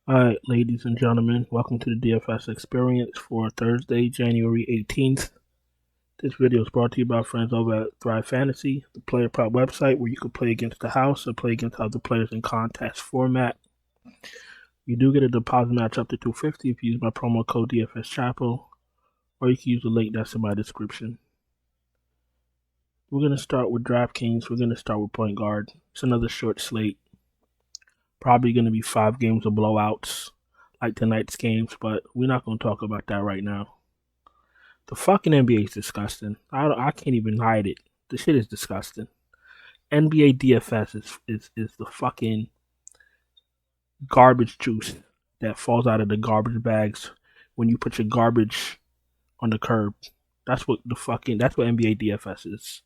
Alright, ladies and gentlemen, welcome to the DFS experience for Thursday, January 18th. This video is brought to you by friends over at Thrive Fantasy, the player prop website where you can play against the house or play against other players in contest format. You do get a deposit match up to $250 if you use my promo code DFSChapel, or you can use the link that's in my description. We're going to start with DraftKings. We're going to start with point guard. It's another short slate. Probably going to be 5 games of blowouts like tonight's games, but we're not going to talk about that right now. The fucking NBA is disgusting. I can't even hide it. The shit is disgusting. NBA DFS is the fucking garbage juice that falls out of the garbage bags when you put your garbage on the curb. That's what NBA DFS is.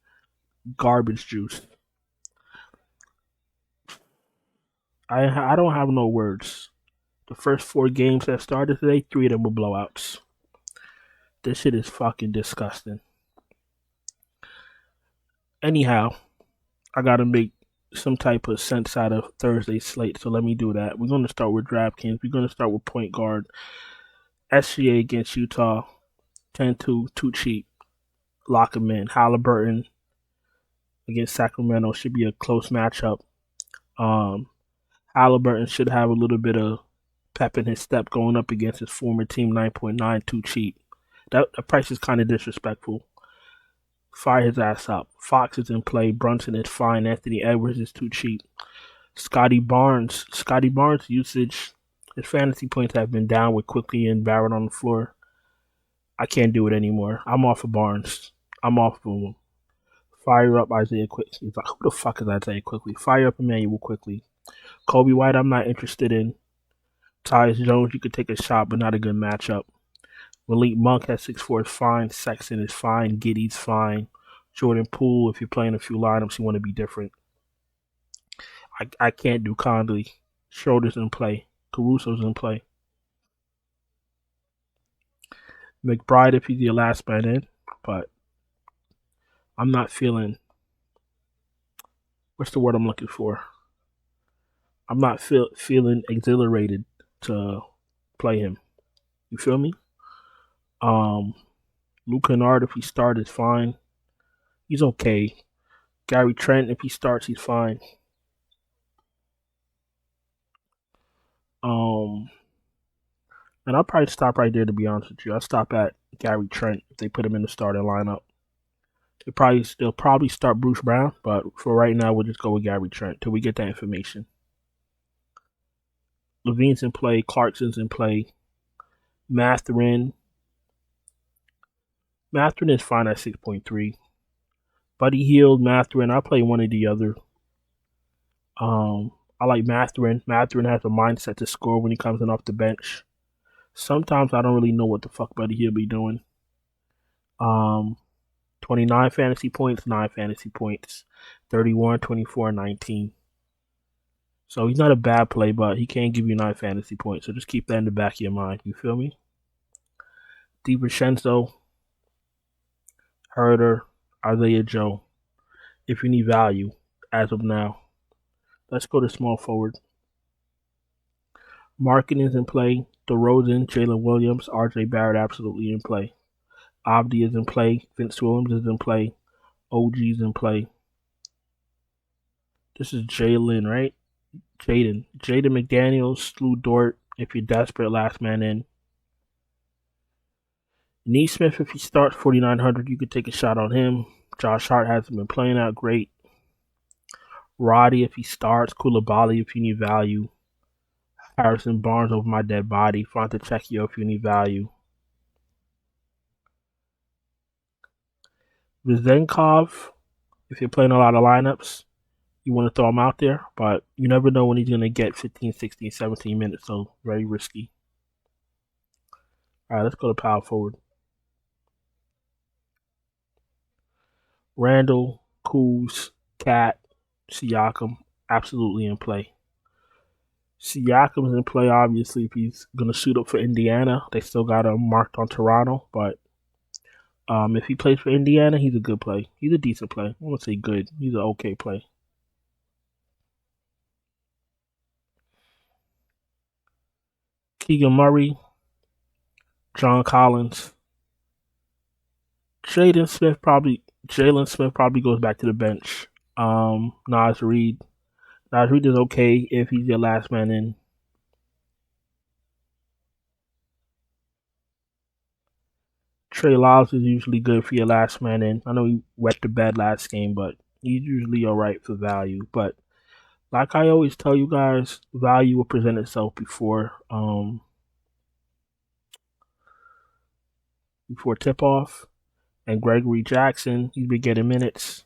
Garbage juice. I don't have no words. The first 4 games that started today, 3 of them were blowouts. This shit is fucking disgusting. Anyhow, I gotta make some type of sense out of Thursday's slate, so let me do that. We're gonna start with DraftKings. We're gonna start with point guard. SGA against Utah, 10-2, too cheap. Lock him in. Halliburton against Sacramento should be a close matchup. Halliburton should have a little bit of pep in his step going up against his former team, 9.9, too cheap. That price is kind of disrespectful. Fire his ass up. Fox is in play. Brunson is fine. Anthony Edwards is too cheap. Scotty Barnes usage, his fantasy points have been down with Quickly and Barrett on the floor. I can't do it anymore. I'm off of Barnes. I'm off of him. Fire up Isaiah Quickly. He's like, who the fuck is Isaiah Quickly? Fire up Emmanuel Quickly. Kobe White, I'm not interested in. Tyus Jones, you could take a shot, but not a good matchup. Malik Monk at 6'4" is fine. Sexton is fine. Giddey's fine. Jordan Poole, if you're playing a few lineups, you want to be different. I can't do Conley. Schroeder's in play. Caruso's in play. McBride if he's your last man in, but I'm not feeling. What's the word I'm looking for? I'm not feeling exhilarated to play him. You feel me? Luke Kennard, if he starts, is fine. He's okay. Gary Trent, if he starts, he's fine. And I'll probably stop right there, to be honest with you. I'll stop at Gary Trent if they put him in the starting lineup. They'll probably start Bruce Brown, but for right now, we'll just go with Gary Trent till we get that information. Levine's in play. Clarkson's in play. Mathurin is fine at 6.3. Buddy Hield, Mathurin. I'll play one or the other. I like Mathurin. Mathurin has a mindset to score when he comes in off the bench. Sometimes I don't really know what the fuck Buddy Hield be doing. 29 fantasy points, 9 fantasy points. 31, 24, 19. So he's not a bad play, but he can't give you 9 fantasy points. So just keep that in the back of your mind. You feel me? DiVincenzo, Herder, Isaiah Joe. If you need value as of now. Let's go to small forward. Markin is in play. DeRozan, Jalen Williams, RJ Barrett absolutely in play. Abdi is in play. Vince Williams is in play. OG's in play. This is Jalen, right? Jaden McDaniels, Lou Dort, if you're desperate, last man in. Neesmith, if he starts 4,900, you could take a shot on him. Josh Hart hasn't been playing out great. Roddy, if he starts. Koulibaly, if you need value. Harrison Barnes over my dead body. Fontecchio, if you need value. Vizenkov, if you're playing a lot of lineups, you want to throw him out there, but you never know when he's going to get 15, 16, 17 minutes, so very risky. All right, let's go to power forward. Randall, Kuz, Cat, Siakam, absolutely in play. Siakam's in play, obviously, if he's going to suit up for Indiana. They still got him marked on Toronto, but if he plays for Indiana, he's a good play. He's a decent play. I won't say good. He's an okay play. Keegan Murray, John Collins, Jalen Smith probably goes back to the bench. Nas Reed. Nas Reed is okay if he's your last man in. Trey Lyles is usually good for your last man in. I know he wet the bed last game, but he's usually alright for value. But like I always tell you guys, value will present itself before tip off. And Gregory Jackson, he's been getting minutes.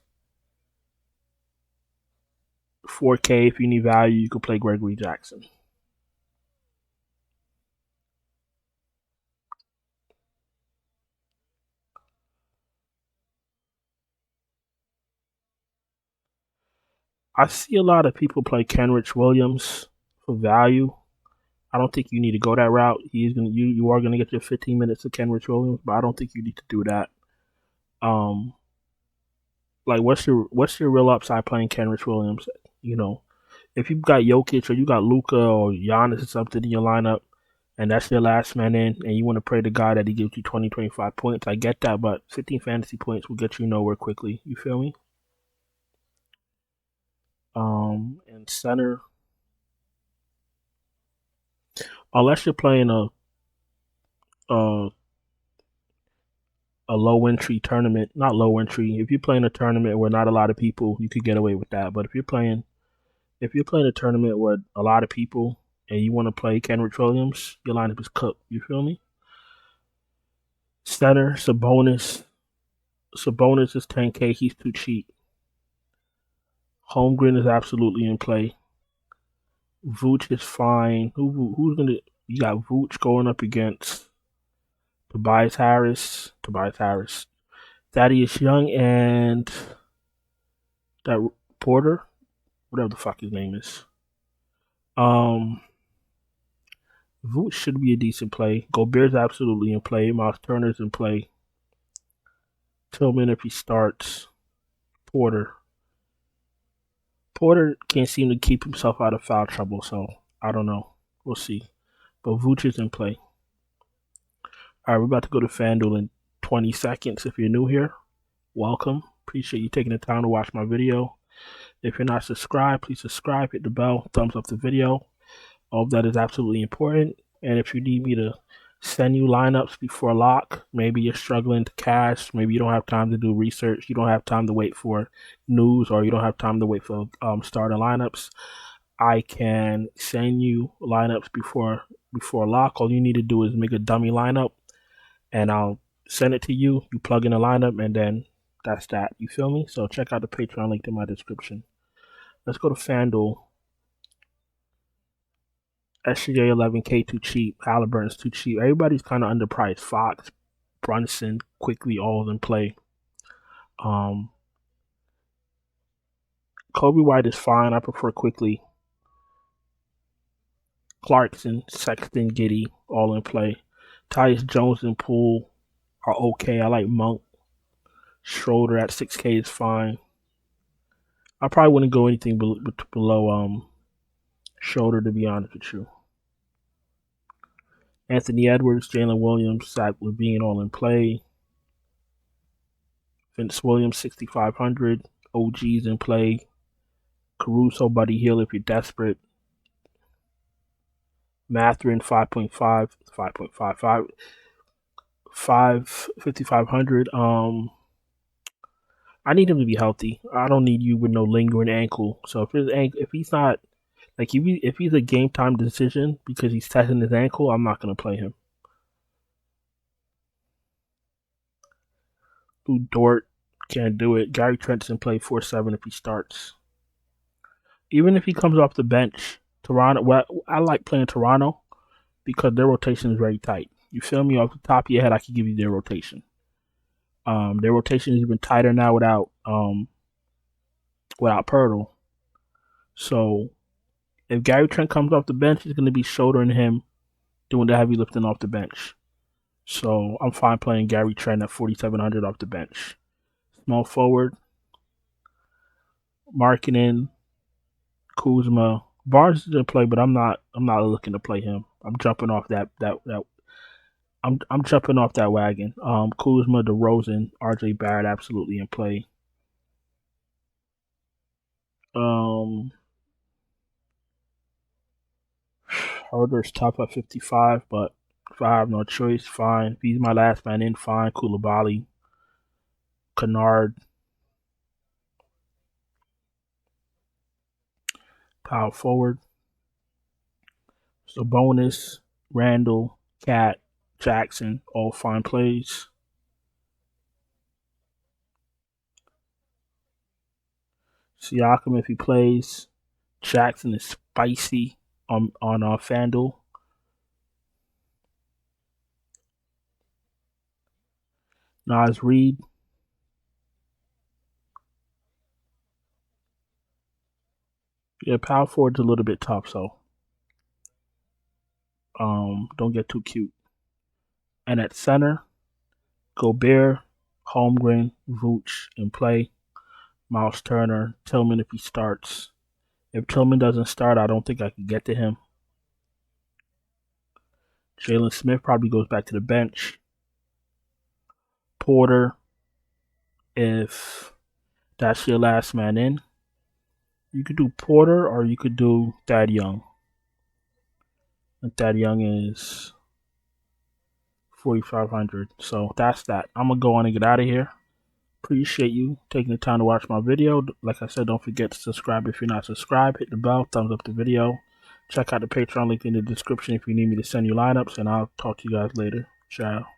4K if you need value, you can play Gregory Jackson. I see a lot of people play Kenrich Williams for value. I don't think you need to go that route. You are gonna get your 15 minutes of Kenrich Williams, but I don't think you need to do that. Like what's your real upside playing Kenrich Williams? You know, if you've got Jokic or you got Luka or Giannis or something in your lineup, and that's your last man in, and you want to pray to God that he gives you 20, 25 points, I get that, but 15 fantasy points will get you nowhere quickly. You feel me? And center, unless you're playing a a low entry tournament, not low entry. If you're playing a tournament where not a lot of people, you could get away with that. But if you're playing a tournament with a lot of people and you want to play Kenrich Williams, your lineup is cooked. You feel me? Center, Sabonis. Sabonis is 10K. He's too cheap. Holmgren is absolutely in play. Vooch is fine. Who's gonna? You got Vooch going up against Tobias Harris. Thaddeus Young and that Porter, whatever the fuck his name is. Vooch should be a decent play. Gobert's absolutely in play. Miles Turner's in play. Tillman if he starts. Porter can't seem to keep himself out of foul trouble, so I don't know. We'll see. But Vooch is in play. All right, we're about to go to FanDuel in 20 seconds. If you're new here, welcome. Appreciate you taking the time to watch my video. If you're not subscribed, please subscribe, hit the bell, thumbs up the video. All of that is absolutely important. And if you need me to send you lineups before lock, maybe you're struggling to cash, maybe you don't have time to do research, you don't have time to wait for news, or you don't have time to wait for starter lineups, I can send you lineups before lock. All you need to do is make a dummy lineup, and I'll send it to you. You plug in a lineup, and then that's that. You feel me? So check out the Patreon link in my description. Let's go to FanDuel. SGA 11K too cheap. Halliburton's too cheap. Everybody's kind of underpriced. Fox, Brunson, quickly, all of them play. Kobe White is fine. I prefer quickly. Clarkson, Sexton, Giddey, all in play. Tyus Jones and Poole are okay. I like Monk. Schroeder at 6K is fine. I probably wouldn't go anything below Schroeder, to be honest with you. Anthony Edwards, Jalen Williams, Zach LaVine, all in play. Vince Williams, 6,500. OG's in play. Caruso, Buddy Hield if you're desperate. Mathurin, 5.5, 5.55, 5,500. I need him to be healthy. I don't need you with no lingering ankle. So if he's not, like if he's a game time decision because he's testing his ankle, I'm not gonna play him. Lou Dort can't do it. Gary Trent's in play 4-7 if he starts. Even if he comes off the bench, Toronto. Well, I like playing Toronto because their rotation is very tight. You feel me? Off the top of your head, I can give you their rotation. Their rotation is even tighter now without Pirtle. So if Gary Trent comes off the bench, it's going to be shouldering him doing the heavy lifting off the bench. So I'm fine playing Gary Trent at 4,700 off the bench. Small forward, Markkanen, Kuzma. Barnes is in play, but I'm not looking to play him. I'm jumping off that. I'm jumping off that wagon. Kuzma, DeRozan, RJ Barrett, absolutely in play. Herder's top at 55, but if I have no choice, fine. If he's my last man in, fine. Koulibaly, Kennard, power forward. Sabonis, Randall, Cat, Jackson, all fine plays. Siakam, if he plays. Jackson is spicy on FanDuel. Nas Reed. Yeah, power forward's a little bit tough, so don't get too cute. And at center, Gobert, Holmgren, Vooch in play. Miles Turner, Tillman if he starts. If Tillman doesn't start, I don't think I can get to him. Jalen Smith probably goes back to the bench. Porter, if that's your last man in. You could do Porter or you could do Thad Young. And Thad Young is 4,500. So that's that. I'm going to go on and get out of here. Appreciate you taking the time to watch my video. Like I said, don't forget to subscribe if you're not subscribed. Hit the bell, thumbs up the video. Check out the Patreon link in the description if you need me to send you lineups. And I'll talk to you guys later. Ciao.